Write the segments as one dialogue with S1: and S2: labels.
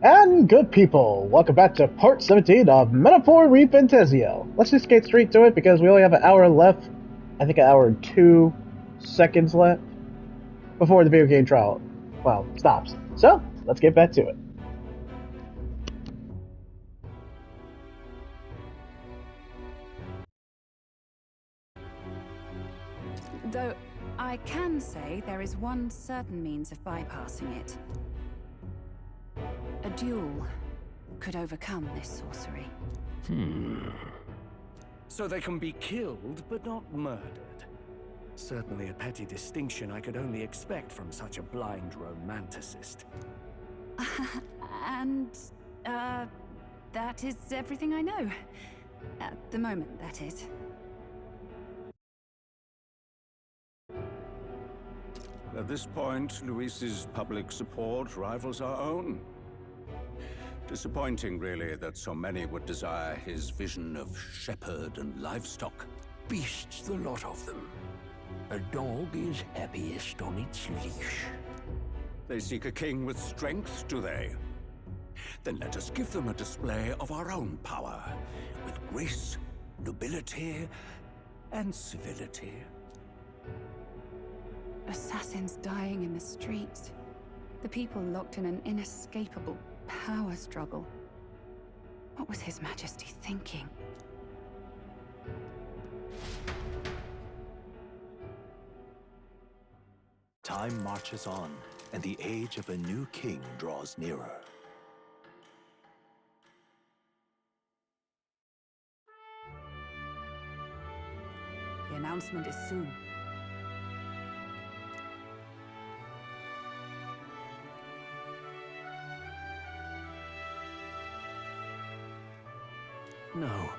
S1: And good people, welcome back to part 17 of Metaphor Repentazio. Let's just get straight to it because we only have an hour left. I think an hour and 2 seconds left before the video game trial, well, stops. So, let's get back to it.
S2: Though I can say there is one certain means of bypassing it. A duel could overcome this sorcery.
S3: So they can be killed, but not murdered. Certainly a petty distinction I could only expect from such a blind romanticist.
S2: And, that is everything I know. At the moment, that is.
S4: At this point, Luis's public support rivals our own. Disappointing, really, that so many would desire his vision of shepherd and livestock.
S5: Beasts, the lot of them. A dog is happiest on its leash.
S4: They seek a king with strength, do they? Then let us give them a display of our own power, with grace, nobility, and civility.
S2: Assassins dying in the streets. The people locked in an inescapable power struggle. What was His Majesty thinking?
S5: Time marches on, and the age of a new king draws nearer.
S2: The announcement is soon.
S5: No.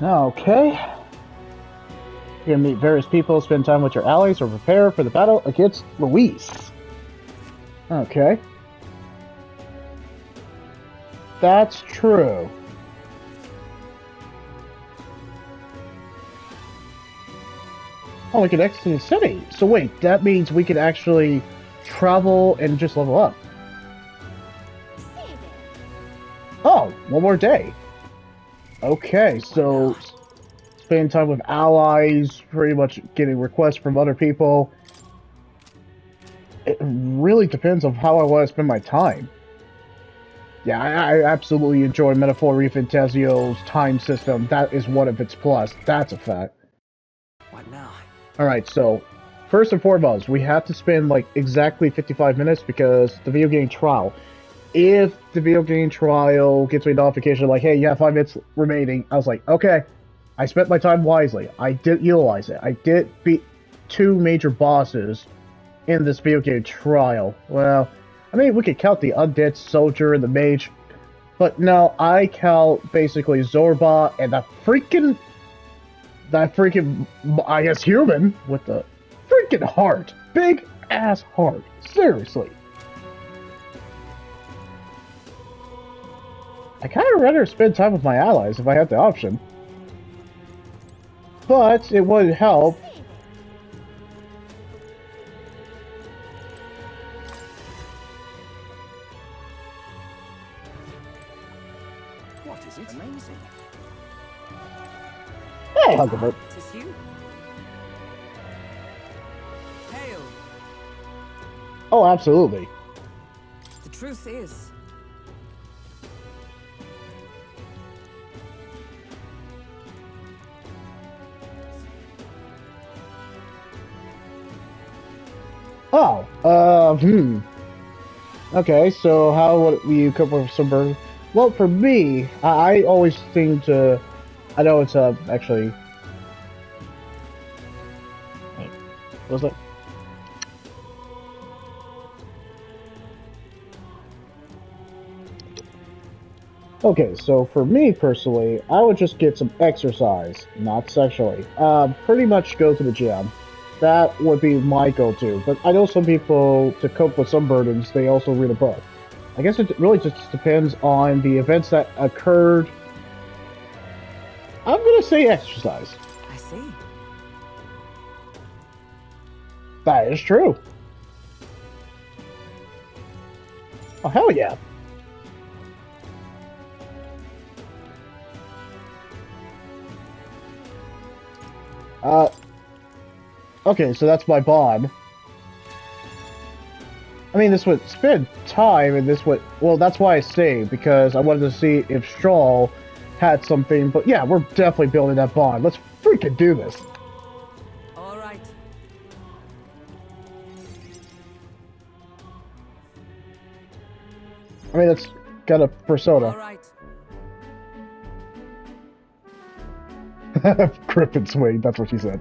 S1: Okay. You're gonna meet various people, spend time with your allies, or prepare for the battle against Luis. Okay. That's true. Oh, we can exit the city. So wait, that means we can actually travel and just level up. Oh, one more day. Okay, so spending time with allies, pretty much getting requests from other people. It really depends on how I want to spend my time. Yeah, I absolutely enjoy Metaphor Repentazio's time system. That is one of its plus. That's a fact.
S3: What now?
S1: Alright, so first and foremost, we have to spend like exactly 55 minutes because the video game trial. If the video game trial gets me a notification like, hey, you have 5 minutes remaining, I was like, okay, I spent my time wisely. I did utilize it. I did beat 2 major bosses in this video game trial. Well, I mean, we could count the undead soldier and the mage, but no, I count basically Zorba and that freaking, I guess, human with the freaking heart. Big ass heart. Seriously. I kind of rather spend time with my allies if I had the option. But it would help.
S3: What is it? Amazing.
S1: Hey, Hulkenberg.
S2: Tis you. Hail.
S1: Oh, absolutely.
S2: The truth is,
S1: Oh, Okay, so how would you come up with some burger? Well, for me, I always seem to... I know it's, actually... Wait, what was it? Okay, so for me personally, I would just get some exercise, not sexually. Pretty much go to the gym. that would be my go-to. But I know some people, to cope with some burdens, they also read a book. I guess it really just depends on the events that occurred. I'm gonna say exercise.
S6: I see.
S1: That is true. Oh, hell yeah. Okay, so that's my bond. I mean, this would spend time, and this would... Well, that's why I stayed, because I wanted to see if Strahl had something, but yeah, we're definitely building that bond. Let's freaking do this.
S6: All right.
S1: I mean, it's got a persona.
S6: All right.
S1: Grip and swing, that's what she said.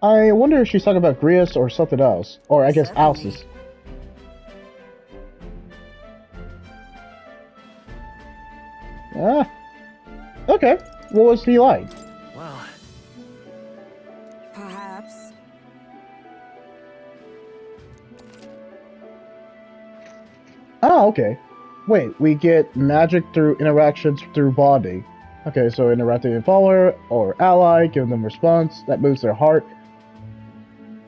S1: I wonder if she's talking about Grius or something else. Or I guess
S6: Certainly.
S1: Alcis. Ah. Okay. What was he like?
S6: Well, perhaps.
S1: Ah, okay. Wait, we get magic through interactions through bonding. Okay, so interacting with follower or ally, giving them response, that moves their heart.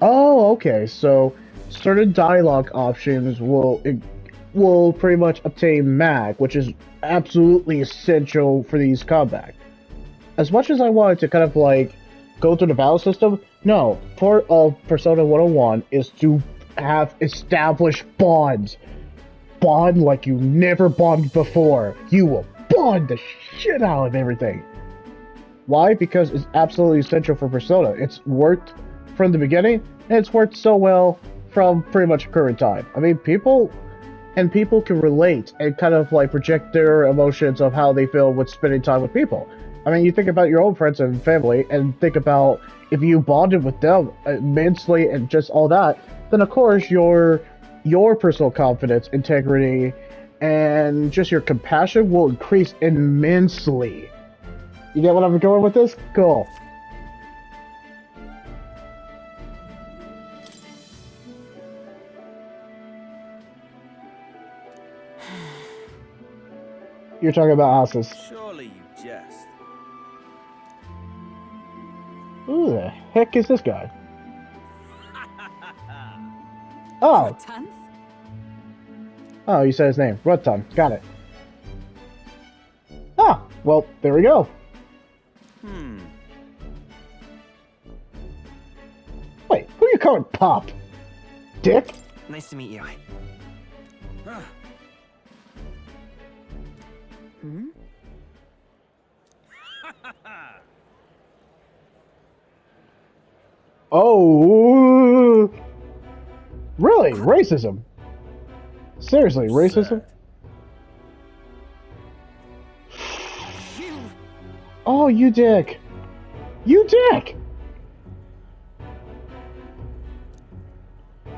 S1: Oh, okay, so certain dialogue options will pretty much obtain mag, which is absolutely essential for these combat. As much as I wanted to kind of like go through the battle system, no, part of Persona 101 is to have established bonds. Bond like you never bonded before. You will bond the shit out of everything. Why? Because it's absolutely essential for Persona. It's worked from the beginning, and it's worked so well from pretty much current time. I mean, people can relate and kind of like project their emotions of how they feel with spending time with people. I mean, you think about your own friends and family, and think about if you bonded with them immensely and just all that, then of course your personal confidence, integrity, and just your compassion will increase immensely. You get what I'm going with this? Cool. You're talking about houses.
S7: Surely you jest.
S1: Who the heck is this guy? Oh,
S2: Tenth?
S1: oh, you said his name. Rutan. Got it. Ah, well, there we go. Wait, who you calling Pop? Dick?
S6: Nice to meet you. Hmm?
S1: Oh, really? Racism? Seriously, racism? Oh, you dick! You dick!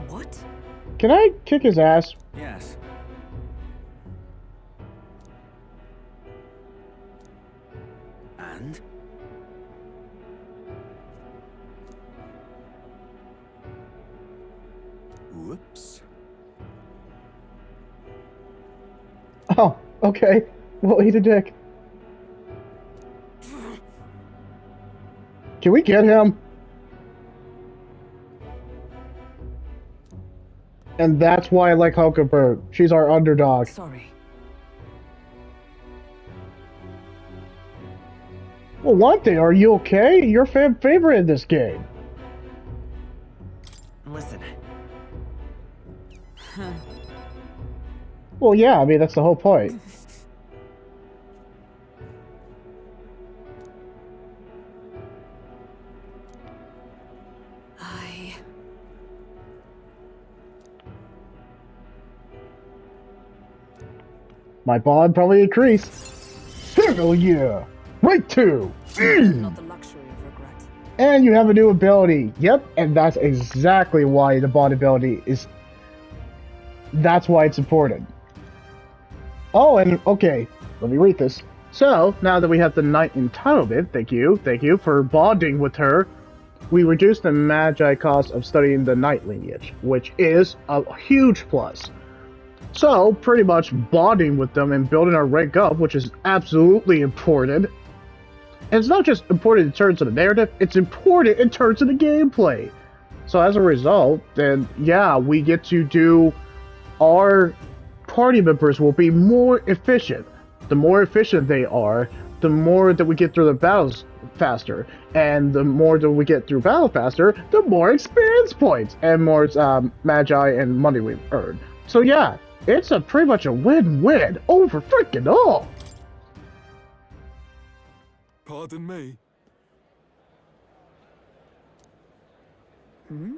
S6: What?
S1: Can I kick his ass?
S7: Yes.
S6: And?
S7: Whoops.
S1: Oh, okay. Well, eat a dick. Can we get him? And that's why I like Hulkenberg. She's our underdog.
S6: Sorry.
S1: Well, one thing, are you okay? You're fan favorite in this game.
S6: Listen.
S1: Well, yeah, I mean, that's the whole point. My bond probably increased. Hell yeah! Right to!
S2: Not the luxury
S1: And you have a new ability. Yep, and that's exactly why the bond ability is... That's why it's important. Oh, and okay, let me read this. So, now that we have the Knight Entitlement, thank you for bonding with her, we reduce the Magi cost of studying the Knight lineage, which is a huge plus. So, pretty much bonding with them and building our rank up, which is absolutely important. And it's not just important in terms of the narrative, it's important in terms of the gameplay. So as a result, then yeah, we get to do... Our party members will be more efficient. The more efficient they are, the more that we get through the battles faster. And the more that we get through battle faster, the more experience points and more Magi and money we earn. So yeah, it's a pretty much a win-win over freaking all.
S5: Pardon me.
S6: Hmm?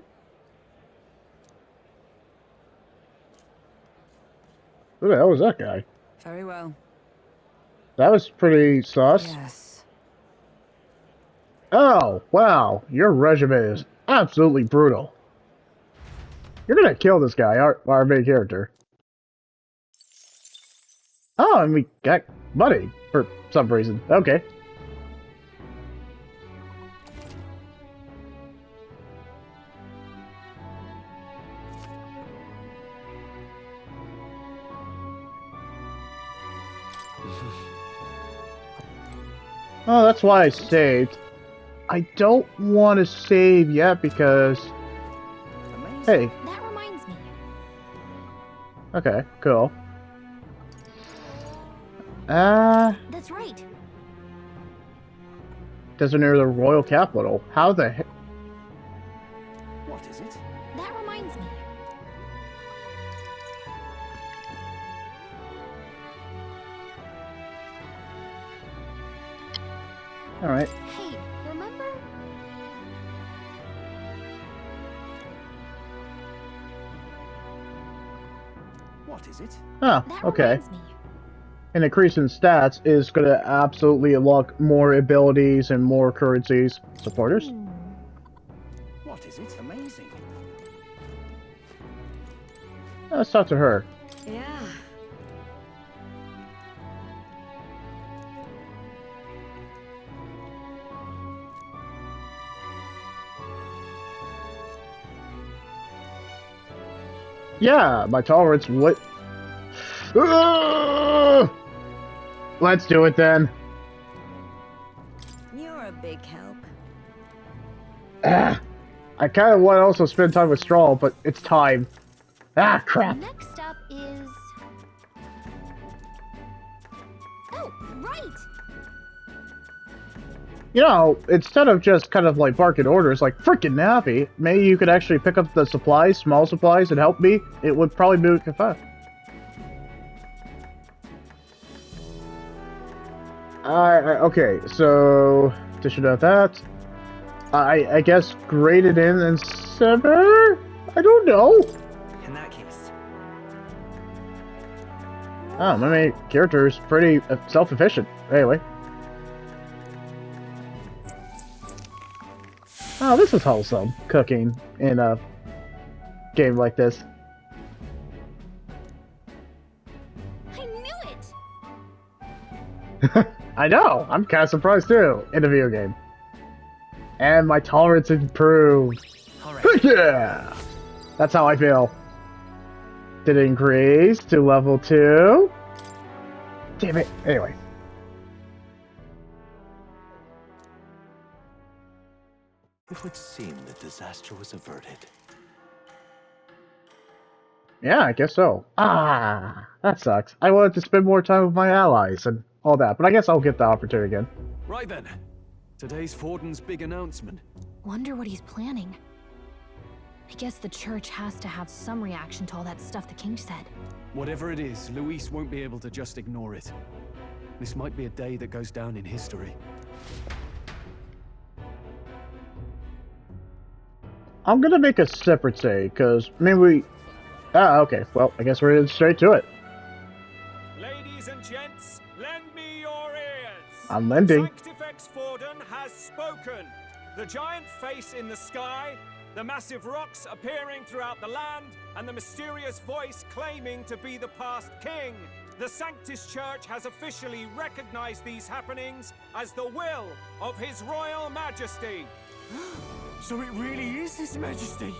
S1: Who the hell was that guy?
S2: Very well.
S1: That was pretty sus.
S2: Yes.
S1: Oh, wow. Your regimen is absolutely brutal. You're gonna kill this guy, our main character. Oh, and we got money for some reason. Okay. Oh, that's why I saved. I don't want to save yet because... Hey.
S8: That reminds me.
S1: Okay, cool.
S8: That's right.
S1: Desert near the royal capital. How the heck?
S3: What is it?
S8: That reminds me.
S1: Alright.
S8: Hey, remember?
S3: What is it?
S1: Oh,
S8: That
S1: okay.
S8: reminds me.
S1: An increase in stats is going to absolutely unlock more abilities and more currencies. Supporters?
S3: What is it? Amazing.
S1: Let's talk to her.
S2: Yeah.
S1: Yeah, my tolerance would... Let's do it then.
S9: You're a big help.
S1: I kind of want to also spend time with Straw, but it's time. Ah, crap.
S8: Next up is... Oh, right!
S1: You know, instead of just kind of like barking orders like freaking nappy, maybe you could actually pick up the supplies, small supplies, and help me. It would probably make it fun. Okay, so addition of that, I guess graded in and sever. I don't know.
S6: In that case.
S1: Oh, my main character is pretty self-efficient. Anyway. Oh, this is wholesome. Cooking in a game like this.
S8: I knew it!
S1: I know! I'm kind of surprised too, in a video game. And my tolerance improved.
S6: Alright.
S1: Yeah! That's how I feel. Did it increase to level 2? Damn it. Anyway.
S5: It would seem the disaster was averted.
S1: Yeah, I guess so. Ah, that sucks. I wanted to spend more time with my allies and all that, but I guess I'll get the opportunity again.
S3: Right then. Today's Fortin's big announcement.
S8: Wonder what he's planning. I guess the church has to have some reaction to all that stuff the king said.
S3: Whatever it is, Luis won't be able to just ignore it. This might be a day that goes down in history.
S1: I'm gonna make a separate save, because maybe we... Ah, okay. Well, I guess we're headed straight to it.
S10: Ladies and gents, lend me your ears.
S1: I'm lending.
S10: Sanctifex Forden has spoken. The giant face in the sky, the massive rocks appearing throughout the land, and the mysterious voice claiming to be the past king. The Sanctus Church has officially recognized these happenings as the will of His Royal Majesty.
S6: So it really is His Majesty?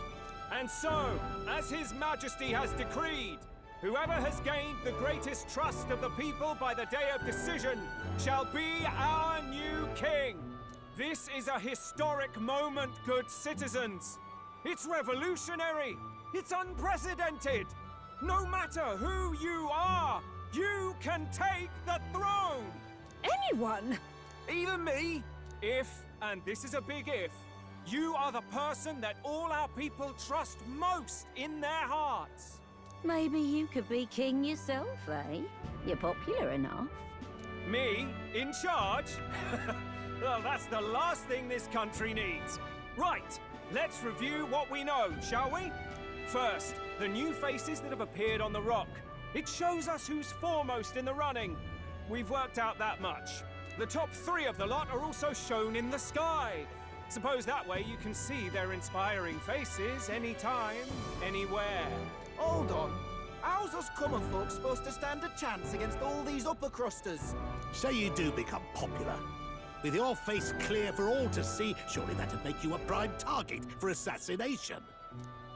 S10: And so, as His Majesty has decreed, whoever has gained the greatest trust of the people by the day of decision shall be our new king. This is a historic moment, good citizens. It's revolutionary. It's unprecedented. No matter who you are, you can take the throne.
S9: Anyone?
S10: Even me. If, and this is a big if, you are the person that all our people trust most in their hearts.
S9: Maybe you could be king yourself, eh? You're popular enough.
S10: Me? In charge? Well, that's the last thing this country needs. Right, let's review what we know, shall we? First, the new faces that have appeared on the rock. It shows us who's foremost in the running. We've worked out that much. The top 3 of the lot are also shown in the sky. Suppose that way you can see their inspiring faces anytime, anywhere.
S7: Hold on. How's us common folk supposed to stand a chance against all these upper crusters?
S11: Say you do become popular. With your face clear for all to see, surely that'd make you a prime target for assassination.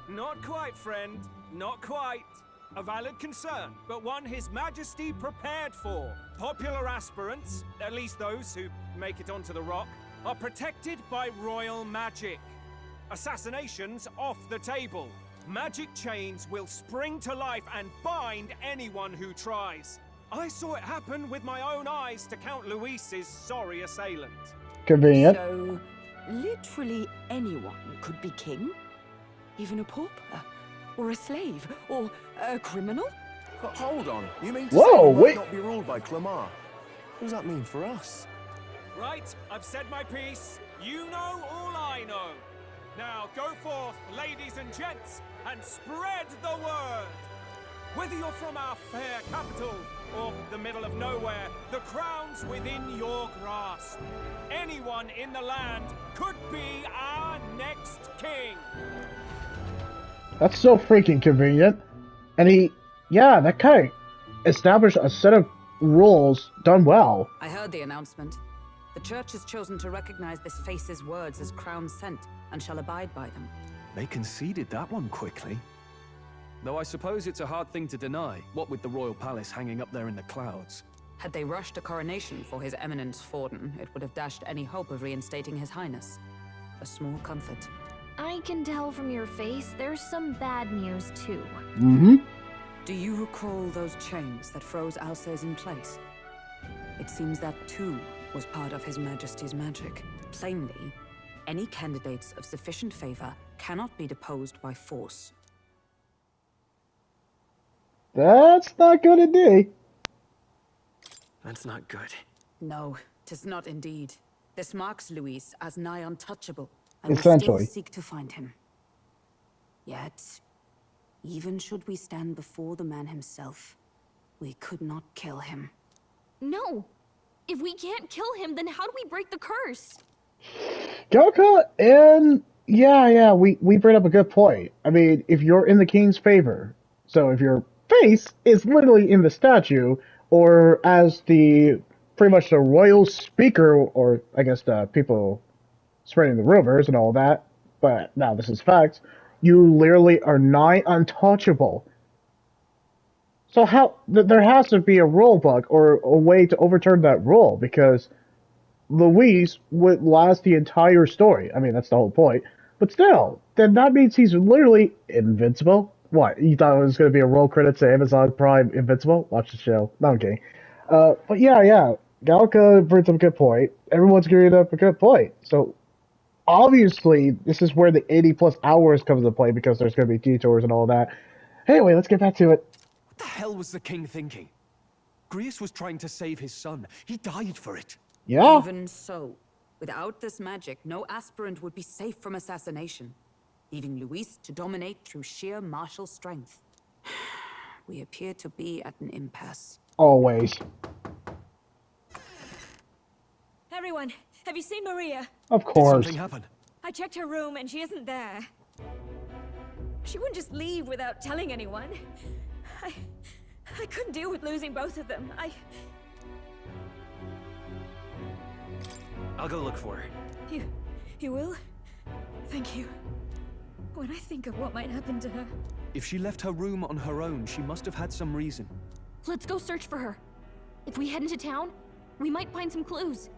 S10: Not quite, friend. Not quite. A valid concern, but one His Majesty prepared for. Popular aspirants, at least those who make it onto the rock, are protected by royal magic. Assassinations off the table. Magic chains will spring to life and bind anyone who tries. I saw it happen with my own eyes to Count Luis's sorry assailant.
S1: Convenient.
S9: So, literally anyone could be king? Even a pauper? Or a slave? Or a criminal?
S6: Hold on. You mean to
S1: Whoa,
S6: say we might
S1: wait.
S6: not be ruled by Clamar? What does that mean for us?
S10: Right, I've said my piece. You know all I know. Now go forth, ladies and gents, and spread the word. Whether you're from our fair capital or the middle of nowhere, the crown's within your grasp. Anyone in the land could be our next king.
S1: That's so freaking convenient. And that kind of established a set of rules done well.
S2: I heard the announcement. The church has chosen to recognize this face's words as crown sent and shall abide by them.
S12: They conceded that one quickly. Though I suppose it's a hard thing to deny, what with the royal palace hanging up there in the clouds.
S2: Had they rushed a coronation for His Eminence Forden, it would have dashed any hope of reinstating His Highness. A small comfort.
S8: I can tell from your face there's some bad news too.
S1: Mm-hmm.
S2: Do you recall those chains that froze Alsace in place? It seems that too was part of His Majesty's magic. Plainly, any candidates of sufficient favor cannot be deposed by force.
S1: That's not good indeed.
S6: That's not good.
S2: No, 'tis not indeed. This marks Luis as nigh untouchable, and we
S1: Essentially.
S2: still seek to find him. Yet, even should we stand before the man himself, we could not kill him.
S8: No! If we can't kill him, then how do we break the curse?
S1: Galka, and we bring up a good point. I mean, if you're in the king's favor, so if your face is literally in the statue, or as the pretty much the royal speaker, or I guess the people spreading the rumors and all that, but now this is facts, you literally are nigh untouchable. So there has to be a rule book or a way to overturn that rule, because Luis would last the entire story. I mean, that's the whole point. But still, then that means he's literally invincible. What, you thought it was going to be a roll credit to Amazon Prime Invincible? Watch the show. No, I'm kidding. But yeah, Galka brings up a good point. Everyone's giving up a good point. So, obviously, this is where the 80-plus hours comes into play, because there's going to be detours and all that. Anyway, let's get back to it.
S12: What the hell was the king thinking? Grius was trying to save his son. He died for it.
S1: Yeah.
S2: Even so, without this magic, no aspirant would be safe from assassination, leaving Luis to dominate through sheer martial strength. We appear to be at an impasse.
S1: Always.
S9: Everyone,
S8: Have you seen Maria?
S1: Of
S12: Did
S1: course.
S12: something happen?
S8: I checked her room and she isn't there. She wouldn't just leave without telling anyone. I couldn't deal with losing both of them.
S6: I'll go look for her.
S8: You will? Thank you. When I think of what might happen to her...
S12: If she left her room on her own, she must have had some reason.
S8: Let's go search for her. If we head into town, we might find some clues.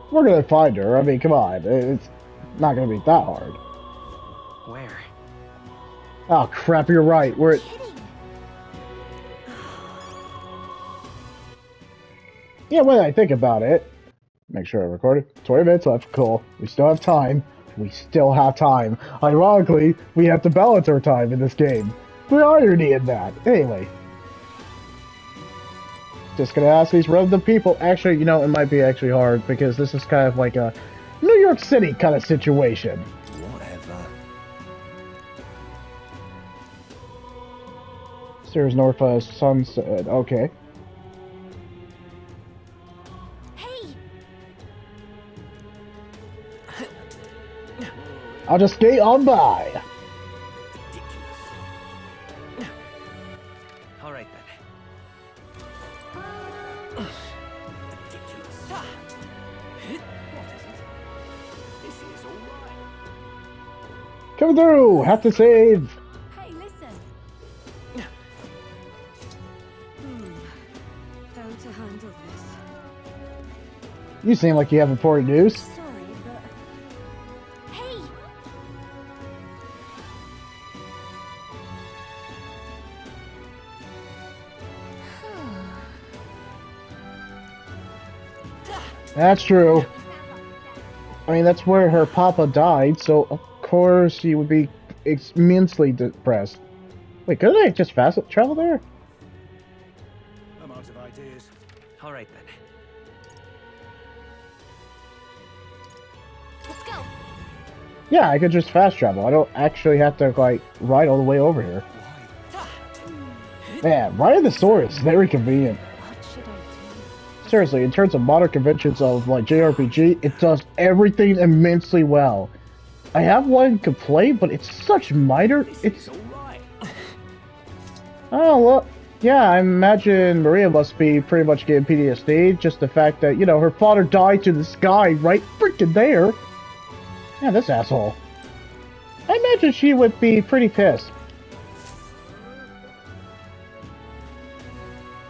S1: We're gonna find her. I mean, come on. It's not gonna be that hard.
S6: Where?
S1: Oh, crap, you're right. We're... Yeah, when I think about it... Make sure I recorded. 20 minutes left. Cool. We still have time. We still have time. Ironically, we have to balance our time in this game. The irony in that. Anyway. Just gonna ask these random people. Actually, you know, it might be actually hard because this is kind of like a New York City kind of situation.
S4: Whatever.
S1: Stairs north of Sunset. Okay. I'll just skate on by.
S6: All right then. Ridiculous. What is it? This is all right.
S1: Coming through. Have to save.
S8: Hey, listen.
S2: How to handle this?
S1: You seem like you have important news. That's true. I mean, that's where her papa died, so of course she would be immensely depressed. Wait, couldn't I just fast travel there?
S11: I'm out of ideas.
S6: All right then.
S8: Let's go.
S1: Yeah, I could just fast travel. I don't actually have to, like, ride all the way over here. Man, riding the sword is very convenient. Seriously, in terms of modern conventions of, like, JRPG, it does everything immensely well. I have one complaint, but it's such minor. It's... Oh, well, yeah, I imagine Maria must be pretty much getting PTSD. Just the fact that, you know, her father died to the sky right freaking there. Yeah, this asshole. I imagine she would be pretty pissed.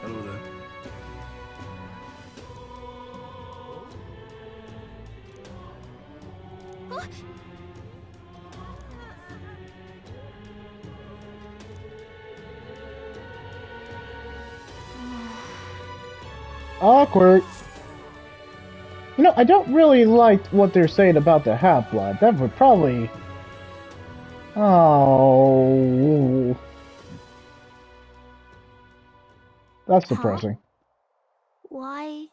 S3: Hello there.
S1: Awkward. You know, I don't really like what they're saying about the half-blood. That would probably... Oh... That's depressing.
S8: Why?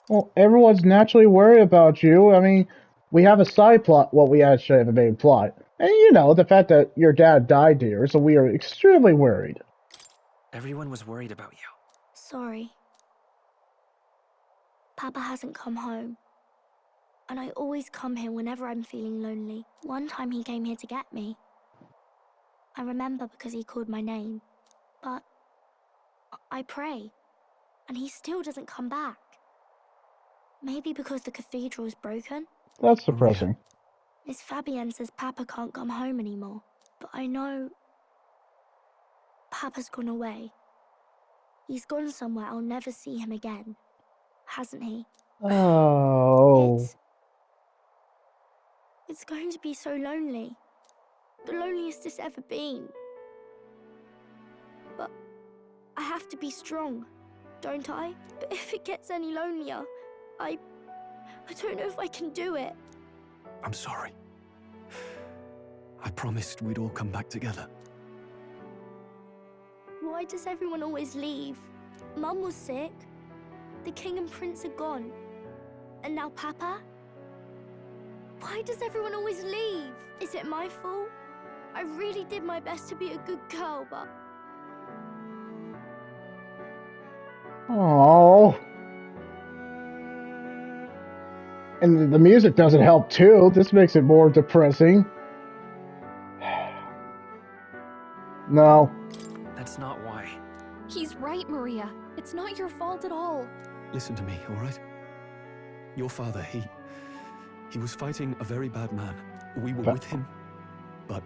S1: Well, everyone's naturally worried about you. I mean, we have a side plot. Well, we actually have a main plot. And you know, the fact that your dad died here, so we are extremely worried.
S6: Everyone was worried about you.
S8: Sorry. Papa hasn't come home. And I always come here whenever I'm feeling lonely. One time he came here to get me. I remember because he called my name. But I pray, and he still doesn't come back. Maybe because the cathedral is broken?
S1: That's depressing.
S8: Miss Fabienne says Papa can't come home anymore. But I know... Papa's gone away. He's gone somewhere I'll never see him again. Hasn't he?
S1: Oh...
S8: It's going to be so lonely. The loneliest it's ever been. But I have to be strong, don't I? But if it gets any lonelier, I don't know if I can do it.
S12: I'm sorry. I promised we'd all come back together.
S8: Why does everyone always leave? Mum was sick. The king and prince are gone. And now Papa? Why does everyone always leave? Is it my fault? I really did my best to be a good girl, but...
S1: Oh. And the music doesn't help too. This makes it more depressing. No.
S6: That's not why.
S13: He's right, Maria. It's not your fault at all.
S12: Listen to me, all right? Your father, he was fighting a very bad man. We were with him, but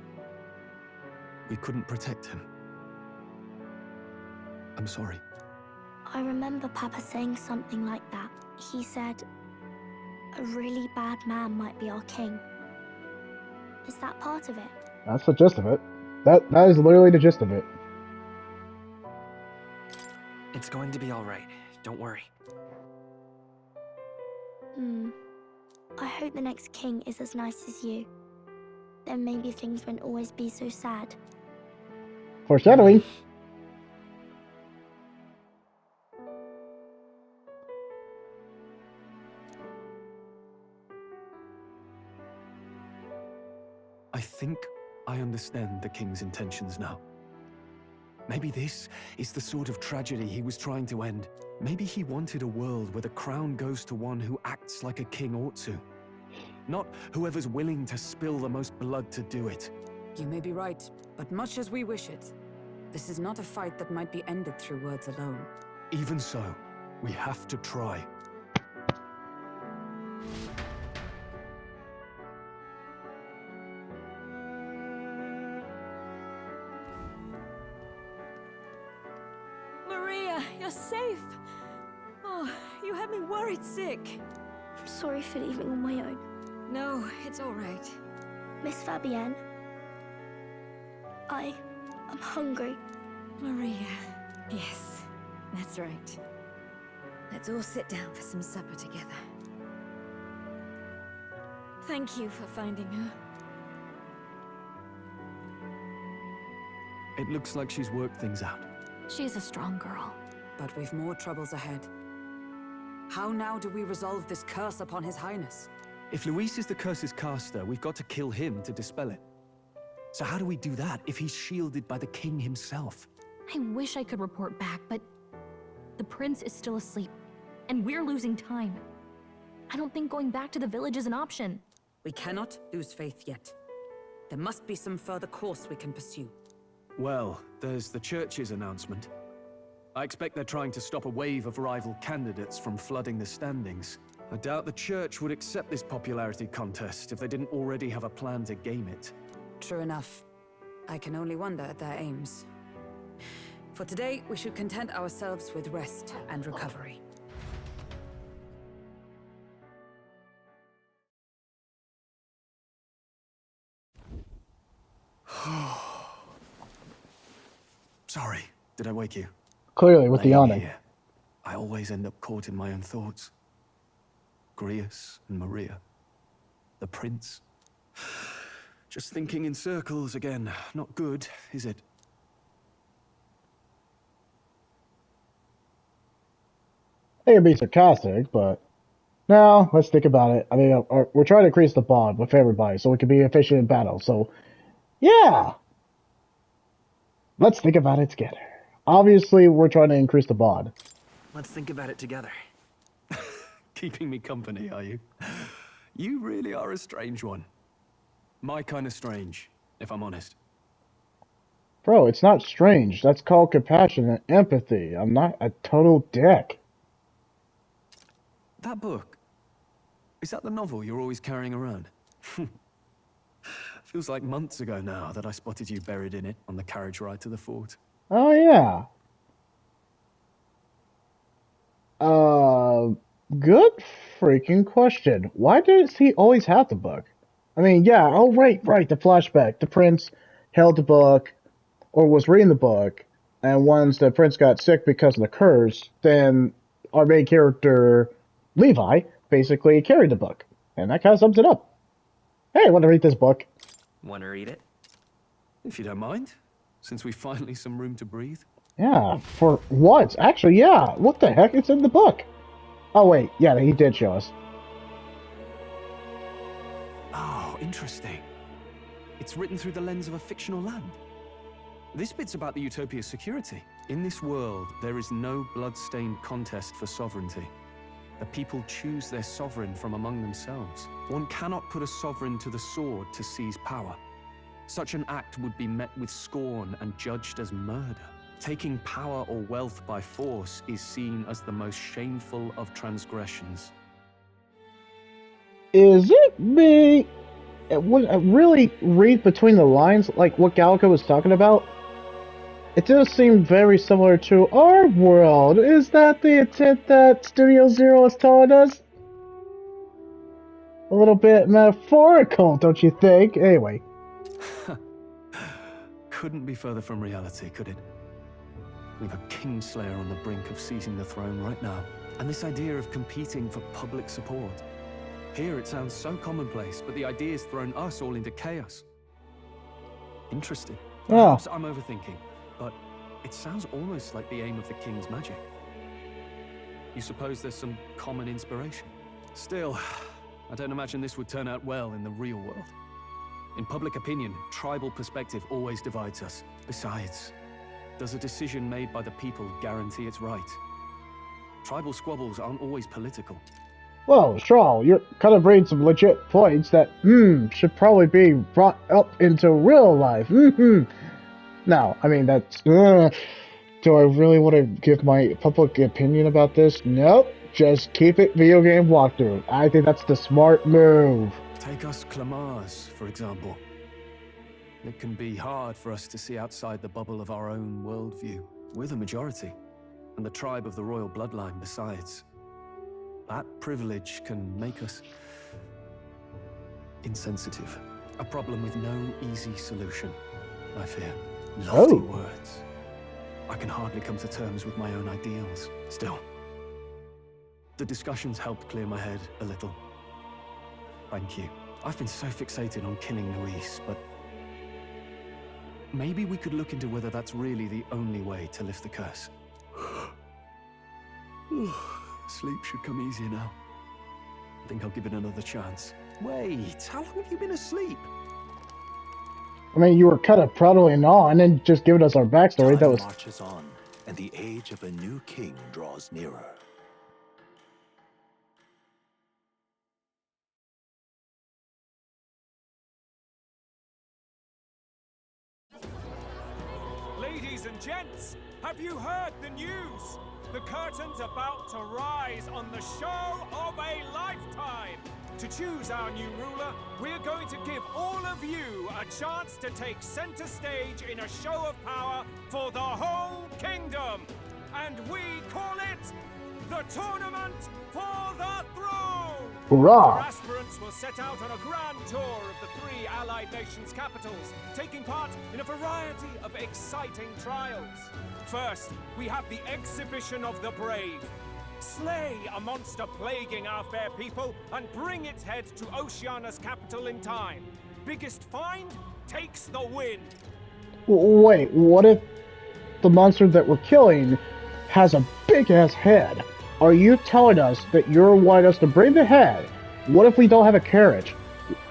S12: we couldn't protect him. I'm sorry.
S8: I remember Papa saying something like that. He said, a really bad man might be our king. Is that part of it?
S1: That's the gist of it. That is literally the gist of it.
S6: It's going to be all right. Don't worry.
S8: I hope the next king is as nice as you. Then maybe things won't always be so sad.
S1: Foreshadowing.
S12: I think I understand the king's intentions now. Maybe this is the sort of tragedy he was trying to end. Maybe he wanted a world where the crown goes to one who acts like a king ought to. Not whoever's willing to spill the most blood to do it.
S2: You may be right, but much as we wish it, this is not a fight that might be ended through words alone.
S12: Even so, we have to try.
S9: Maria, you're safe. Oh, you had me worried sick.
S8: I'm sorry for leaving on my own.
S9: No, it's all right.
S8: Miss Fabienne, I'm hungry.
S9: Maria. Yes, that's right. Let's all sit down for some supper together. Thank you for finding her.
S12: It looks like she's worked things out.
S13: She's a strong girl.
S2: But we've more troubles ahead. How now do we resolve this curse upon His Highness?
S12: If Luis is the curse's caster, we've got to kill him to dispel it. So how do we do that if he's shielded by the king himself?
S13: I wish I could report back, but the prince is still asleep, and we're losing time. I don't think going back to the village is an option.
S2: We cannot lose faith yet. There must be some further course we can pursue.
S12: Well, there's the church's announcement. I expect they're trying to stop a wave of rival candidates from flooding the standings. I doubt the church would accept this popularity contest if they didn't already have a plan to game it.
S2: True enough. I can only wonder at their aims. For today, we should content ourselves with rest and recovery.
S12: Sorry, did I wake you?
S1: Clearly, with the yawning.
S12: I always end up caught in my own thoughts. Grius and Maria. The prince. Just thinking in circles again. Not good, is it?
S1: They can be sarcastic, but no, let's think about it. I mean, we're trying to increase the bond with everybody so we can be efficient in battle. So, yeah. Let's think about it together. Obviously, we're trying to increase the bond.
S6: Let's think about it together.
S12: Keeping me company, are you? You really are a strange one. My kind of strange, if I'm honest.
S1: Bro, it's not strange. That's called compassion and empathy. I'm not a total dick.
S12: That book, is that the novel you're always carrying around? Feels like months ago now that I spotted you buried in it on the carriage ride to the fort.
S1: Oh, yeah. Good freaking question. Why does he always have the book? I mean, yeah, oh, right, the flashback. The prince held the book, or was reading the book, and once the prince got sick because of the curse, then our main character, Levi, basically carried the book. And that kind of sums it up. Hey, I want to read this book.
S6: Want to read it?
S12: If you don't mind, since we finally some room to breathe.
S1: Yeah, for once. Actually, yeah. What the heck? It's in the book. Oh, wait. Yeah, he did show us.
S12: Oh, interesting. It's written through the lens of a fictional land. This bit's about the Utopia's security. In this world, there is no blood-stained contest for sovereignty. The people choose their sovereign from among themselves. One cannot put a sovereign to the sword to seize power. Such an act would be met with scorn and judged as murder. Taking power or wealth by force is seen as the most shameful of transgressions.
S1: Is it me? When I really read between the lines, like what Gallico was talking about, it does seem very similar to our world. Is that the intent that Studio Zero is telling us? A little bit metaphorical, don't you think? Anyway.
S12: Couldn't be further from reality, could it? We've a Kingslayer on the brink of seizing the throne right now. And this idea of competing for public support. Here it sounds so commonplace, but the idea's thrown us all into chaos. Interesting. Perhaps I'm overthinking, but it sounds almost like the aim of the King's magic. You suppose there's some common inspiration? Still, I don't imagine this would turn out well in the real world. In public opinion, tribal perspective always divides us. Besides, does a decision made by the people guarantee it's right? Tribal squabbles aren't always political.
S1: Well, Strahl, you're kind of bringing some legit points that, should probably be brought up into real life. Now, I mean, that's, do I really want to give my public opinion about this? Nope. Just keep it video game walkthrough. I think that's the smart move.
S12: Take us Clamars, for example. It can be hard for us to see outside the bubble of our own worldview. We're the majority, and the tribe of the royal bloodline besides. That privilege can make us insensitive. A problem with no easy solution, I fear. Lofty words. I can hardly come to terms with my own ideals. Still, the discussions helped clear my head a little. Thank you. I've been so fixated on killing Luis, but maybe we could look into whether that's really the only way to lift the curse. Sleep should come easier now. I think I'll give it another chance. Wait, how long have you been asleep?
S1: I mean, you were kind of prattling on and just giving us our backstory. That was...
S11: marches on, and the age of a new king draws nearer.
S10: Ladies and gents, have you heard the news? The curtain's about to rise on the show of a lifetime. To choose our new ruler, we're going to give all of you a chance to take center stage in a show of power for the whole kingdom. And we call it the Tournament for the Throne!
S1: Hurrah!
S10: Our aspirants will set out on a grand tour of the 3 allied nations' capitals, taking part in a variety of exciting trials. First, we have the Exhibition of the Brave. Slay a monster plaguing our fair people and bring its head to Oceania's capital in time. Biggest find takes the win.
S1: Wait, what if the monster that we're killing has a big-ass head? Are you telling us that you're wanting us to bring the head? What if we don't have a carriage?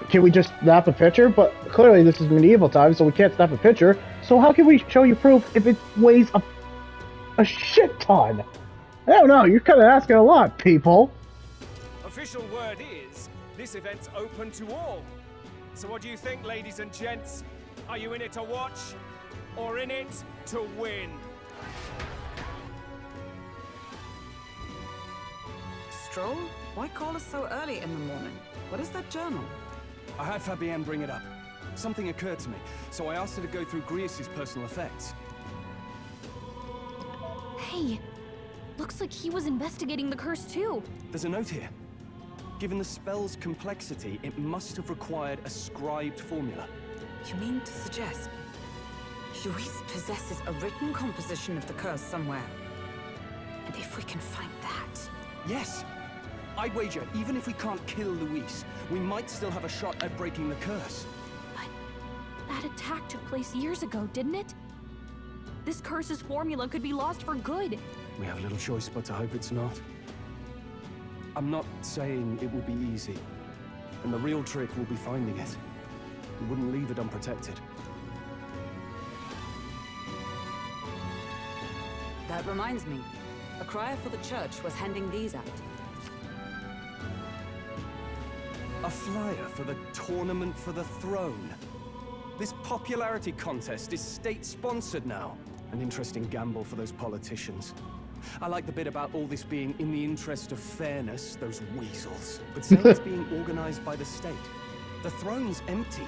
S1: Can we just snap a picture? But clearly this is medieval times, so we can't snap a picture. So how can we show you proof if it weighs a shit ton? I don't know, you're kind of asking a lot, people.
S10: Official word is, this event's open to all. So what do you think, ladies and gents? Are you in it to watch, or in it to win?
S2: Stroll? Why call us so early in the morning? What is that journal?
S12: I had Fabienne bring it up. Something occurred to me, so I asked her to go through Grius' personal effects.
S13: Hey, looks like he was investigating the curse too.
S12: There's a note here. Given the spell's complexity, it must have required a scribed formula.
S2: You mean to suggest Luis possesses a written composition of the curse somewhere? And if we can find that...
S12: Yes! I'd wager, even if we can't kill Luis, we might still have a shot at breaking the curse.
S13: But that attack took place years ago, didn't it? This curse's formula could be lost for good.
S12: We have little choice but to hope it's not. I'm not saying it will be easy. And the real trick will be finding it. We wouldn't leave it unprotected.
S2: That reminds me. A crier for the church was handing these out.
S3: A flyer for the Tournament for the Throne. This popularity contest is state-sponsored now. An interesting gamble for those politicians. I like the bit about all this being in the interest of fairness, those weasels. But say it's being organized by the state. The throne's empty.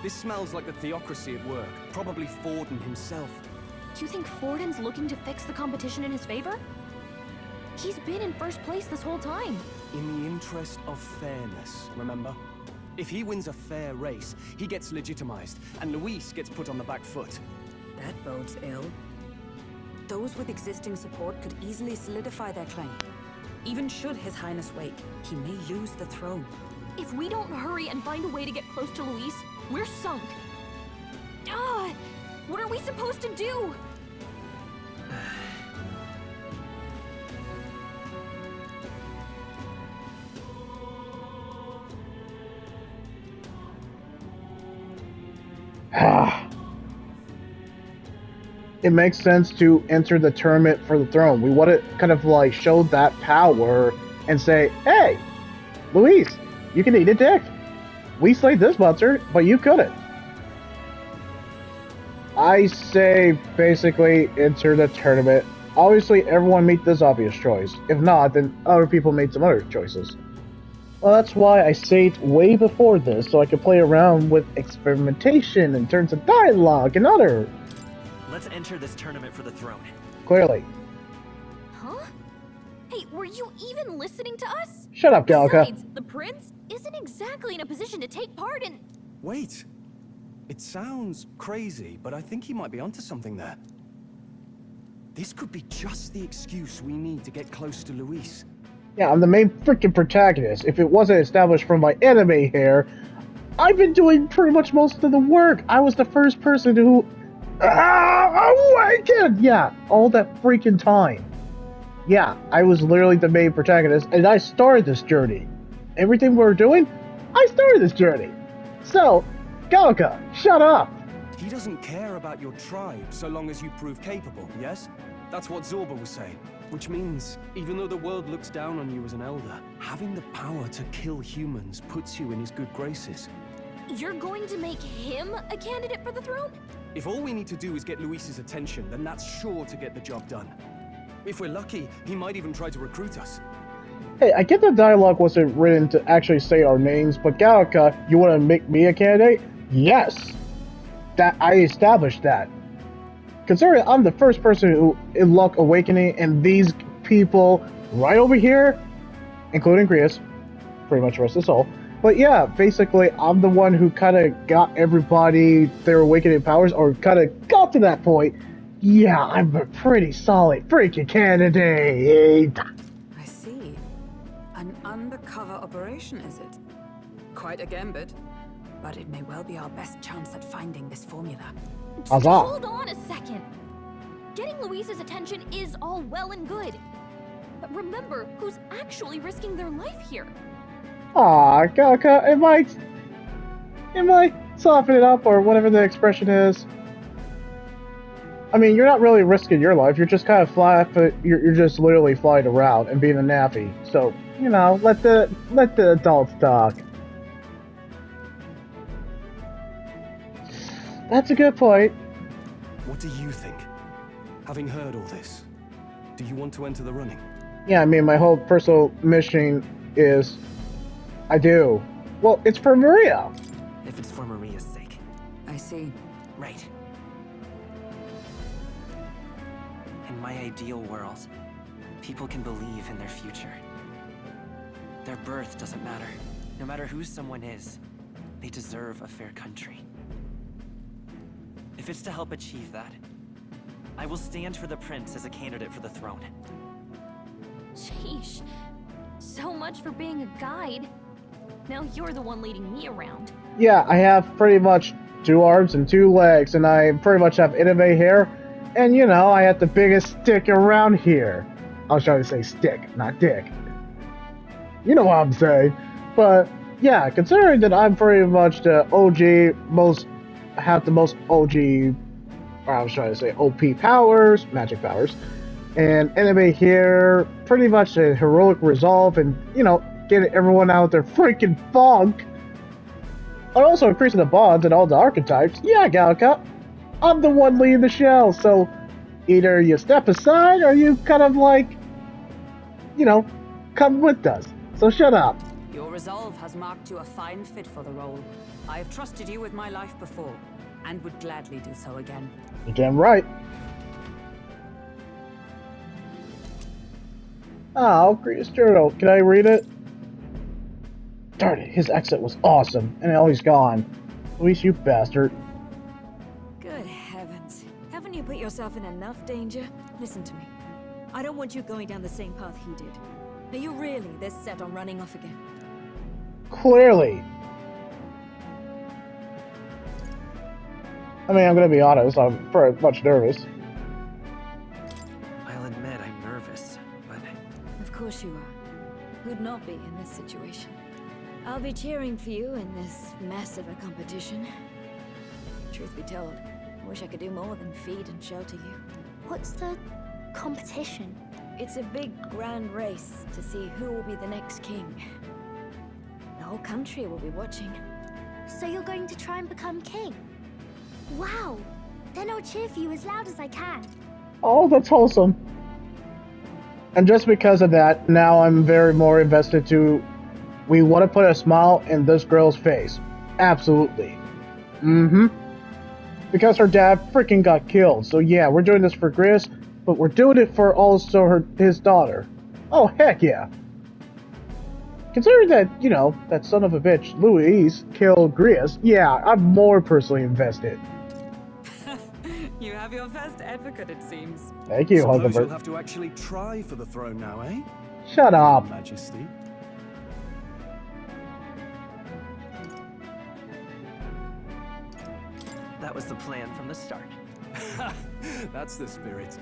S3: This smells like the theocracy at work. Probably Forden himself.
S13: Do you think Forden's looking to fix the competition in his favor? He's been in first place this whole time.
S3: In the interest of fairness, remember? If he wins a fair race, he gets legitimized, and Luis gets put on the back foot.
S2: That bodes ill. Those with existing support could easily solidify their claim. Even should His Highness wake, he may lose the throne.
S13: If we don't hurry and find a way to get close to Luis, we're sunk. What are we supposed to do?
S1: It makes sense to enter the tournament for the throne. We want to kind of like show that power and say, hey, Luis, you can eat a dick. We slayed this monster, but you couldn't. I say basically enter the tournament. Obviously, everyone made this obvious choice. If not, then other people made some other choices. Well, that's why I saved way before this, so I could play around with experimentation in terms of dialogue and other.
S6: Let's enter this tournament for the throne.
S1: Clearly.
S13: Huh? Hey, were you even listening to us?
S1: Shut up, Gallica.
S13: Besides, the prince isn't exactly in a position to take part in...
S3: Wait. It sounds crazy, but I think he might be onto something there. This could be just the excuse we need to get close to Luis.
S1: Yeah, I'm the main freaking protagonist. If it wasn't established from my anime hair, I've been doing pretty much most of the work. I was the first person who... awakened! Yeah, all that freaking time. Yeah, I was literally the main protagonist, and I started this journey. Everything we were doing, I started this journey. So, Gallica, shut up!
S3: He doesn't care about your tribe so long as you prove capable, yes? That's what Zorba was saying. Which means, even though the world looks down on you as an elder, having the power to kill humans puts you in his good graces.
S13: You're going to make him a candidate for the throne?
S3: If all we need to do is get Luis's attention, then that's sure to get the job done. If we're lucky, he might even try to recruit us.
S1: Hey, I get the dialogue wasn't written to actually say our names, but Gallica, you want to make me a candidate? Yes! That I established that. Considering I'm the first person who unlocked Awakening, and these people right over here, including Grius, pretty much rest of us all. But yeah, basically, I'm the one who kind of got everybody their Awakening powers, or kind of got to that point. Yeah, I'm a pretty solid freaking candidate.
S2: I see. An undercover operation, is it? Quite a gambit. But it may well be our best chance at finding this formula.
S1: Huzzah.
S13: Hold on a second. Getting Luis's attention is all well and good. But remember who's actually risking their life here.
S1: Aw, Gallica, it might soften it up, or whatever the expression is. I mean, you're not really risking your life, you're just kind of you're just literally flying around and being a nappy. So, you know, let the adults talk. That's a good point.
S3: What do you think? Having heard all this, do you want to enter the running?
S1: Yeah, I mean, my whole personal mission is... I do. Well, it's for Maria.
S6: If it's for Maria's sake.
S2: I see.
S6: Right. In my ideal world, people can believe in their future. Their birth doesn't matter. No matter who someone is, they deserve a fair country. If it's to help achieve that, I will stand for the prince as a candidate for the throne.
S13: Sheesh. So much for being a guide. Now you're the one leading me around.
S1: Yeah, I have pretty much 2 arms and 2 legs, and I pretty much have anime hair. And you know, I have the biggest stick around here. I was trying to say stick, not dick. You know what I'm saying. But yeah, considering that I'm pretty much the OG, have the most OG, or I was trying to say OP powers, magic powers. And anime here, pretty much a heroic resolve and, you know, getting everyone out of their freaking funk. And also increasing the bonds and all the archetypes. Yeah, Galka, I'm the one leading the show, so either you step aside or you kind of like, you know, come with us. So shut up.
S2: Your resolve has marked you a fine fit for the role. I have trusted you with my life before, and would gladly do so again.
S1: You're damn right. Oh, Grease Journal. Can I read it? Darn it, his exit was awesome, and now he's gone. Luis, you bastard.
S14: Good heavens. Haven't you put yourself in enough danger? Listen to me. I don't want you going down the same path he did. Are you really this set on running off again?
S1: Clearly. I mean, I'm gonna be honest, I'm very much nervous.
S6: I'll admit I'm nervous, but...
S14: Of course you are. Who'd not be in this situation? I'll be cheering for you in this mess of a competition. Truth be told, I wish I could do more than feed and shelter you.
S8: What's the competition?
S14: It's a big, grand race to see who will be the next king. The whole country will be watching.
S8: So you're going to try and become king? Wow! Then I'll cheer for you as loud as I can.
S1: Oh, that's wholesome. And just because of that, now I'm very more invested to... We want to put a smile in this girl's face. Absolutely. Mm-hmm. Because her dad freaking got killed. So yeah, we're doing this for Gris, but we're doing it for also his daughter. Oh, heck yeah. Considering that, you know, that son of a bitch, Louise, killed Gris, yeah, I'm more personally invested.
S2: You have your first advocate, it seems.
S1: Thank you,
S3: Suppose
S1: Hulkenberg.
S3: you'll have to actually try for the throne now, eh?
S1: Shut up.
S3: Majesty.
S6: That was the plan from the start.
S3: That's the spirit.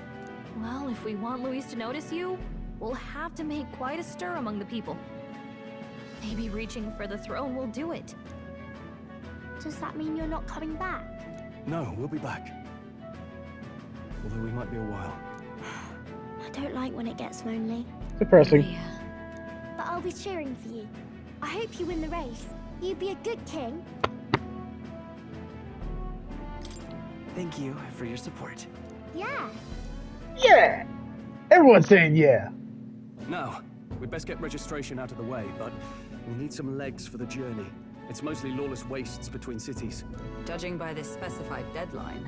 S13: Well, if we want Luis to notice you, we'll have to make quite a stir among the people. Maybe reaching for the throne will do it.
S8: Does that mean you're not coming back?
S3: No, we'll be back. Although we might be a while.
S8: I don't like when it gets lonely.
S1: Depressing.
S8: But I'll be cheering for you. I hope you win the race. You'd be a good king.
S6: Thank you for your support.
S8: Yeah.
S1: Yeah! Everyone's saying yeah.
S3: Now, we'd best get registration out of the way, but we'll need some legs for the journey. It's mostly lawless wastes between cities.
S2: Judging by this specified deadline,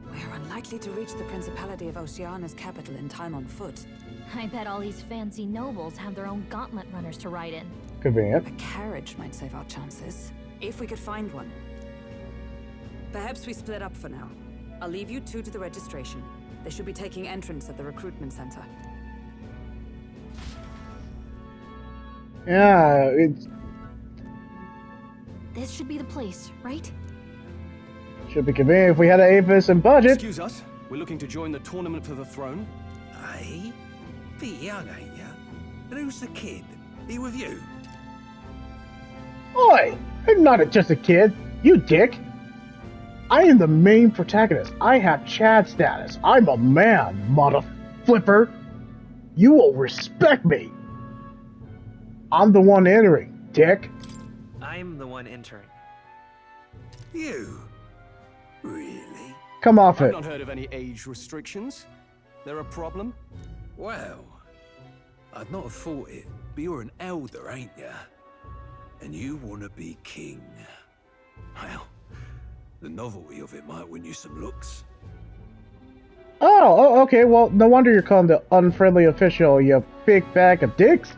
S2: we're unlikely to reach the Principality of Oceana's capital in time on foot.
S13: I bet all these fancy nobles have their own gauntlet runners to ride in.
S1: Convenient.
S2: A carriage might save our chances, if we could find one. Perhaps we split up for now. I'll leave you two to the registration. They should be taking entrance at the recruitment center.
S1: Yeah, it
S13: This should be the place, right?
S1: should be convenient if we had an Avis and budget.
S3: Excuse us, we're looking to join the tournament for the throne.
S4: Aye? Bit young, ain't ya? And who's the kid? He with you?
S1: Oi! I'm not just a kid, you dick! I am the main protagonist. I have Chad status. I'm a man, mother flipper. You will respect me. I'm the one entering, dick.
S6: I'm the one entering.
S4: You? Really?
S1: Come off
S3: I've
S1: it.
S3: not heard of any age restrictions. There a problem?
S4: Well, I'd not have thought it, but you're an elder, ain't ya? And you want to be king. Well, the novelty of it might win you some looks.
S1: Oh, okay, well, no wonder you're calling the unfriendly official, you big bag of dicks.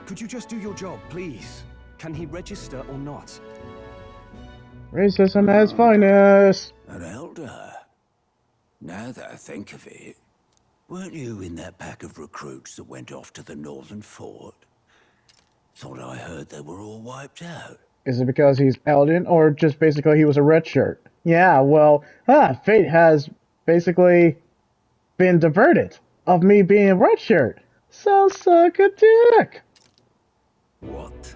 S3: Could you just do your job, please? Can he register or not?
S1: Racism at its finest.
S4: An elder? Now that I think of it, weren't you in that pack of recruits that went off to the northern fort? Thought I heard they were all wiped out.
S1: Is it because he's Paladin, or just basically he was a red shirt? Yeah, well, fate has basically been diverted of me being a red shirt. So suck a dick.
S4: What?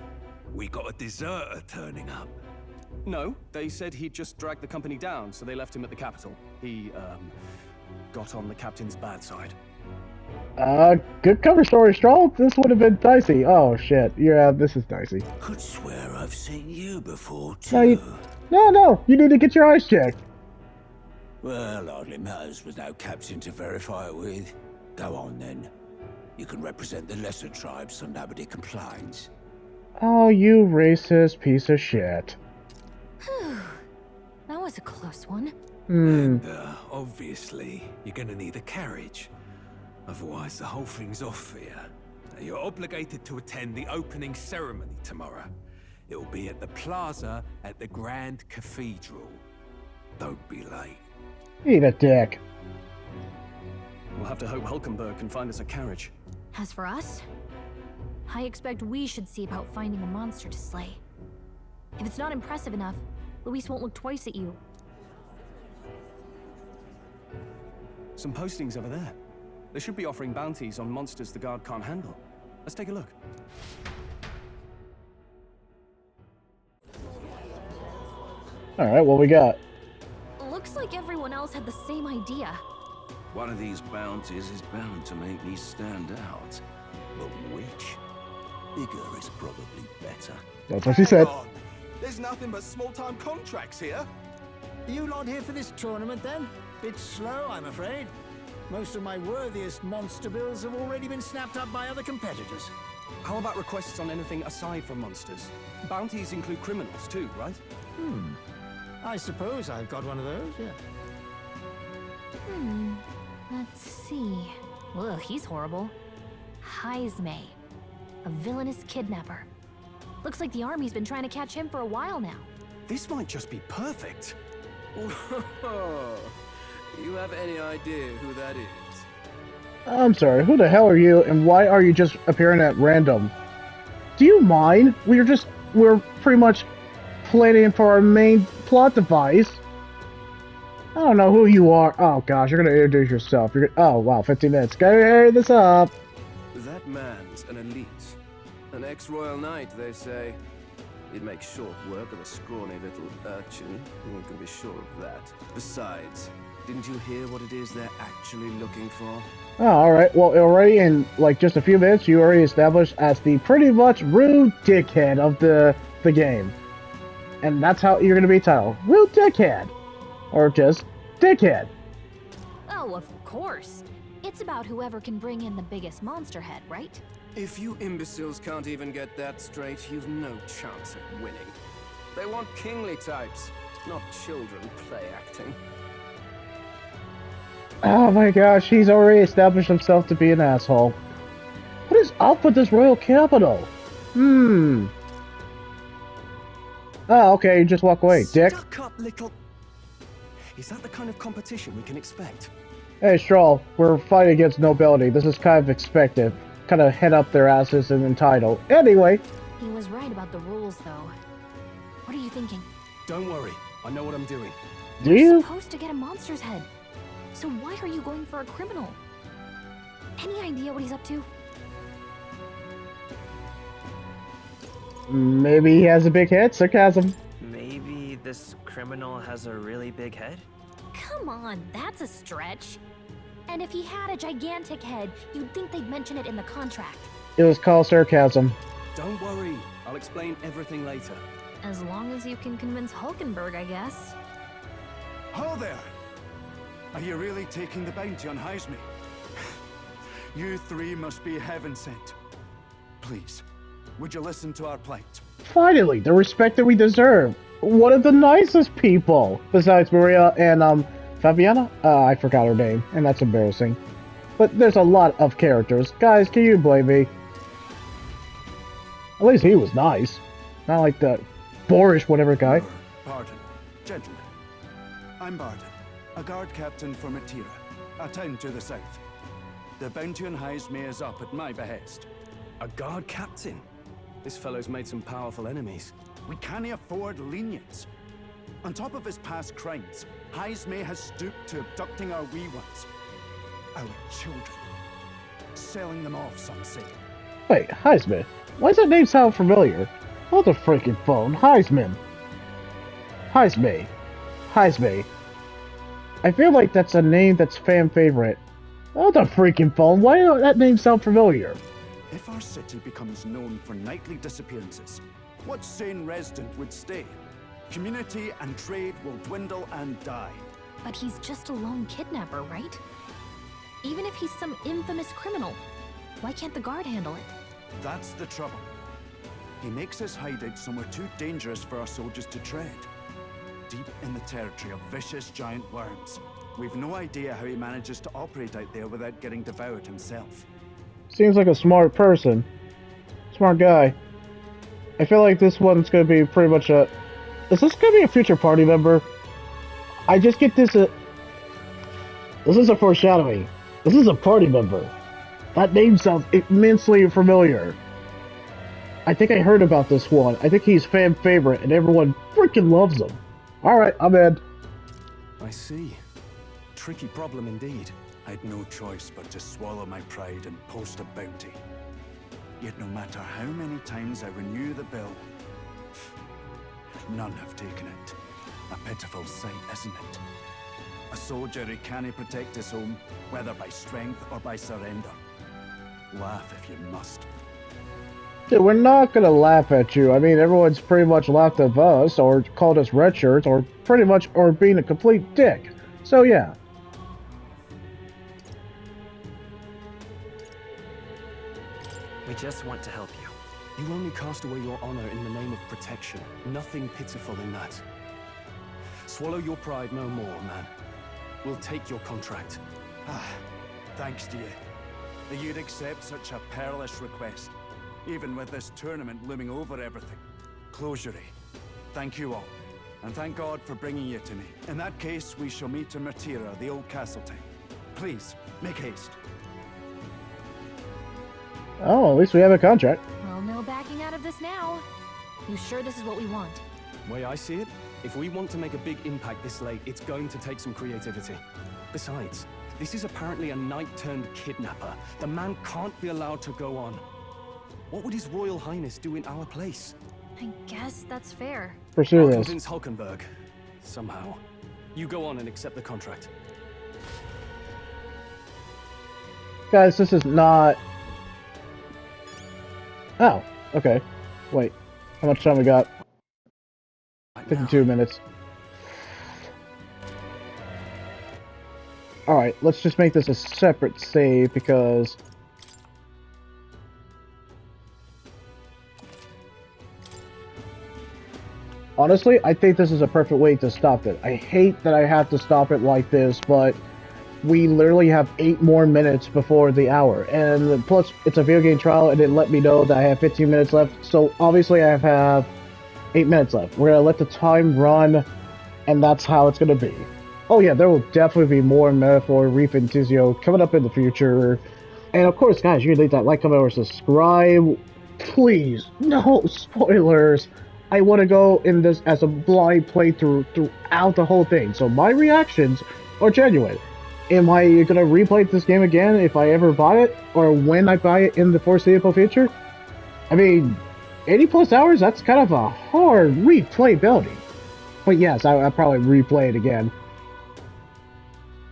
S4: We got a deserter turning up.
S3: No, they said he'd just dragged the company down, so they left him at the capital. He, got on the captain's bad side.
S1: Good cover story, Stroll. This would have been dicey. Oh shit. Yeah, this is dicey.
S4: Could swear I've seen you before too.
S1: No, you need to get your eyes checked.
S4: Well, hardly matters with no captain to verify it with. Go on then. You can represent the lesser tribes so nobody complains.
S1: Oh, you racist piece of shit.
S13: That was a close one.
S15: Obviously, you're gonna need a carriage. Otherwise, the whole thing's off here. You're obligated to attend the opening ceremony tomorrow. It'll be at the plaza at the Grand Cathedral. Don't be late.
S1: Eat a dick.
S3: We'll have to hope Hulkenberg can find us a carriage.
S13: As for us, I expect we should see about finding a monster to slay. If it's not impressive enough, Luis won't look twice at you.
S3: Some postings over there. They should be offering bounties on monsters the guard can't handle. Let's take a look.
S1: Alright, what we got?
S13: Looks like everyone else had the same idea.
S15: One of these bounties is bound to make me stand out. But which? Bigger is probably better.
S1: That's what she said.
S7: There's nothing but small-time contracts here.
S11: Are you lot here for this tournament then? Bit slow, I'm afraid. Most of my worthiest monster bills have already been snapped up by other competitors.
S3: How about requests on anything aside from monsters? Bounties include criminals too, right?
S11: I suppose I've got one of those, yeah.
S13: Let's see. Ugh, he's horrible. Heisme, a villainous kidnapper. Looks like the army's been trying to catch him for a while now.
S3: This might just be perfect.
S16: You have any idea who that is?
S1: I'm sorry, who the hell are you, and why are you just appearing at random? Do you mind? We're pretty much planning for our main plot device. I don't know who you are. Oh gosh, you're gonna introduce yourself. Oh wow, 15 minutes. Gotta hurry this up.
S16: That man's an elite. An ex-royal knight, they say. He'd make short work of a scrawny little urchin. One can be sure of that. Besides, didn't you hear what it is they're actually looking for?
S1: Oh, alright. Well, already in like just a few minutes, you already established as the pretty much rude dickhead of the game. And that's how you're gonna be titled. Rude dickhead. Or just dickhead.
S13: Oh, of course. It's about whoever can bring in the biggest monster head, right?
S16: If you imbeciles can't even get that straight, you've no chance at winning. They want kingly types, not children play acting.
S1: Oh my gosh, he's already established himself to be an asshole. What is up with this royal capital? Oh, okay, you just walk away, dick.
S3: Stuck up little... Is that the kind of competition we can expect?
S1: Hey, Stroll, we're fighting against nobility. This is kind of expected. Kind of head up their asses and entitled. Anyway.
S13: He was right about the rules, though. What are you thinking?
S3: Don't worry, I know what I'm doing.
S1: Do you?
S13: We're supposed to get a monster's head. So why are you going for a criminal? Any idea what he's up to?
S1: Maybe he has a big head. Sarcasm.
S6: Maybe this criminal has a really big head?
S13: Come on, that's a stretch. And if he had a gigantic head, you'd think they'd mention it in the contract.
S1: It was called sarcasm.
S3: Don't worry, I'll explain everything later.
S13: As long as you can convince Hulkenberg, I guess.
S17: Ho there! Are you really taking the bounty on Heisme? You three must be heaven sent. Please, would you listen to our plight?
S1: Finally, the respect that we deserve. One of the nicest people. Besides Maria and, Fabiana? I forgot her name, and that's embarrassing. But there's a lot of characters. Guys, can you blame me? At least he was nice. Not like the boorish whatever guy.
S17: Pardon. Gentlemen. I'm Barton, a guard captain for Matira, a town to the south. The bounty on Heisme is up at my behest.
S3: A guard captain? This fellow's made some powerful enemies.
S17: We can't afford lenience. On top of his past crimes, Heisme has stooped to abducting our wee ones. Our children. Selling them off, some say.
S1: Wait, Heisman? Why does that name sound familiar? Hold the freaking phone. Heisman. Heisme. Heisme. I feel like that's a name that's fan favorite. Oh, the freaking phone. Why does that name sound familiar?
S17: If our city becomes known for nightly disappearances, what sane resident would stay? Community and trade will dwindle and die.
S13: But he's just a lone kidnapper, right? Even if he's some infamous criminal, why can't the guard handle it?
S17: That's the trouble. He makes his hideout somewhere too dangerous for our soldiers to tread. Deep in the territory of vicious giant worms. We've no idea how he manages to operate out there without getting devoured himself.
S1: Seems like a smart person. Smart guy. I feel like this one's gonna be pretty much a... Is this gonna be a future party member? I just get this... This is a foreshadowing. This is a party member. That name sounds immensely familiar. I think I heard about this one. I think he's fan favorite and everyone freaking loves him. Alright, I'm in.
S12: I see. Tricky problem indeed.
S17: I'd no choice but to swallow my pride and post a bounty. Yet no matter how many times I renew the bill, none have taken it. A pitiful sight, isn't it? A soldier who can't protect his home, whether by strength or by surrender. Laugh if you must.
S1: Dude, we're not gonna laugh at you. I mean, everyone's pretty much laughed at us, or called us red shirts, or pretty much, or being a complete dick. So yeah.
S6: We just want to help you.
S12: You only cast away your honor in the name of protection. Nothing pitiful in that. Swallow your pride no more, man. We'll take your contract.
S17: Thanks to you. That you'd accept such a perilous request, even with this tournament looming over everything. Closure. Thank you all, and thank God for bringing you to me. In that case, we shall meet in Martira, the old castle town. Please, make haste.
S1: Oh, at least we have a contract.
S13: Well, no backing out of this now. You sure this is what we want?
S12: Way I see it, if we want to make a big impact this late, it's going to take some creativity. Besides, this is apparently a knight-turned-kidnapper. The man can't be allowed to go on. What would His Royal Highness do in our place?
S13: I guess that's fair.
S1: Pursue
S12: I'll
S1: this.
S12: convince Hulkenberg. Somehow. You go on and accept the contract.
S1: Guys, this is not... Oh, okay. Wait. How much time we got? 52 minutes. Alright, let's just make this a separate save because... Honestly, I think this is a perfect way to stop it. I hate that I have to stop it like this, but we literally have 8 more minutes before the hour. And plus, it's a video game trial, and it let me know that I have 15 minutes left. So obviously, I have 8 minutes left. We're going to let the time run, and that's how it's going to be. Oh yeah, there will definitely be more Metaphor, Reef, and Tizio coming up in the future. And of course, guys, you can leave that like, comment, or subscribe. Please, no spoilers. I want to go in this as a blind playthrough throughout the whole thing, so my reactions are genuine. Am I going to replay this game again if I ever buy it, or when I buy it in the foreseeable future? I mean, 80 plus hours, that's kind of a hard replayability. But yes, I'll probably replay it again.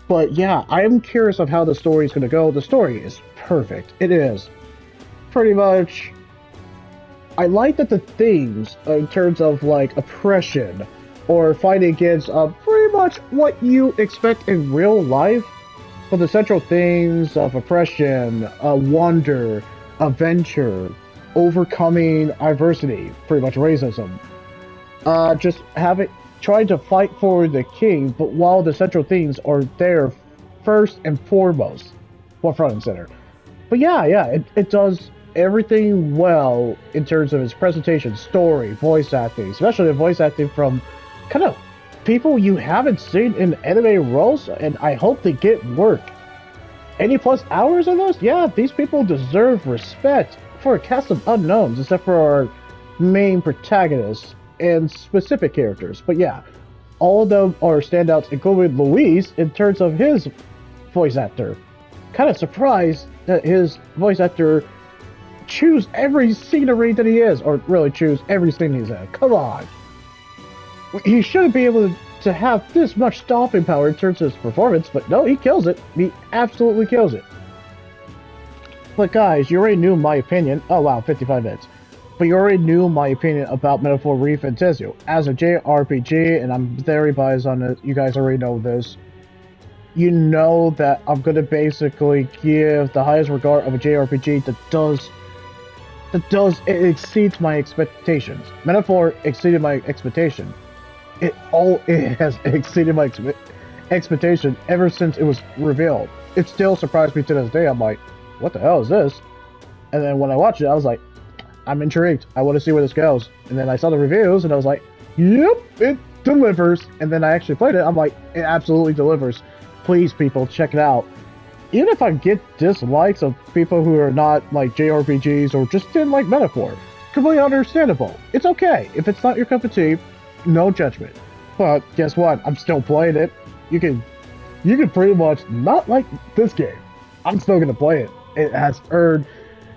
S1: But yeah, I'm curious of how the story is going to go. The story is perfect. It is. Pretty much... I like that the themes, in terms of, like, oppression, or fighting against, pretty much what you expect in real life, but the central themes of oppression, wonder, adventure, overcoming adversity, pretty much racism, just trying to fight for the king, but while the central themes are there first and foremost, front and center. But yeah, it does everything well in terms of its presentation, story, voice acting, especially the voice acting from kind of people you haven't seen in anime roles, and I hope they get work. 80 plus hours of those? Yeah, these people deserve respect for a cast of unknowns, except for our main protagonists and specific characters. But yeah, all of them are standouts, including Luis in terms of his voice actor. Kind of surprised that his voice actor choose every scenery that he is, or really choose every scene he's in. Come on. He shouldn't be able to have this much stopping power in terms of his performance, but no, he kills it. He absolutely kills it. But guys, you already knew my opinion. Oh wow, 55 minutes. But you already knew my opinion about Metaphor Reef and Tezio. As a JRPG, and I'm very biased on it, you guys already know this. You know that I'm gonna basically give the highest regard of a JRPG it exceeds my expectations. Metaphor exceeded my expectation. It has exceeded my expectation ever since it was revealed. It still surprised me to this day. I'm like, what the hell is this? And then when I watched it, I was like, I'm intrigued. I want to see where this goes. And then I saw the reviews, and I was like, yep, it delivers. And then I actually played it. I'm like, it absolutely delivers. Please, people, check it out. Even if I get dislikes of people who are not like JRPGs or just didn't like Metaphor, completely understandable. It's okay. If it's not your cup of tea, no judgment. But guess what? I'm still playing it. You can pretty much not like this game. I'm still gonna play it. It has earned.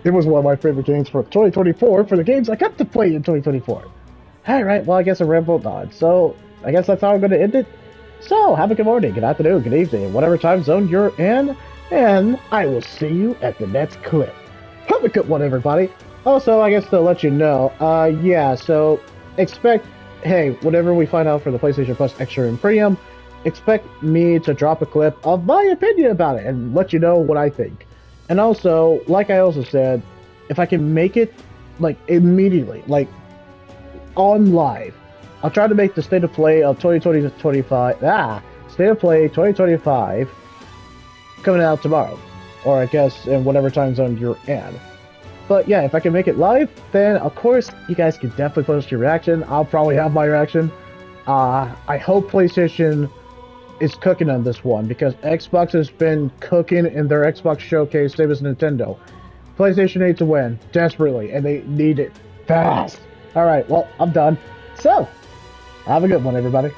S1: It was one of my favorite games for 2024 for the games I got to play in 2024. Alright, well, I guess I rambled on. So, I guess that's how I'm gonna end it. So, have a good morning, good afternoon, good evening, whatever time zone you're in, and I will see you at the next clip. Have a good one, everybody. Also, I guess to let you know, yeah, so expect, hey, whatever we find out for the PlayStation Plus Extra and Premium, expect me to drop a clip of my opinion about it and let you know what I think. And also, like I also said, if I can make it, like, immediately, like, on live, I'll try to make the State of Play of 2020 to 25, State of Play 2025 coming out tomorrow. Or I guess in whatever time zone you're in. But yeah, if I can make it live, then of course, you guys can definitely post your reaction. I'll probably have my reaction. I hope PlayStation is cooking on this one, because Xbox has been cooking in their Xbox showcase, same as Nintendo. PlayStation needs to win, desperately, and they need it fast. Alright, well, I'm done. So, have a good one, everybody.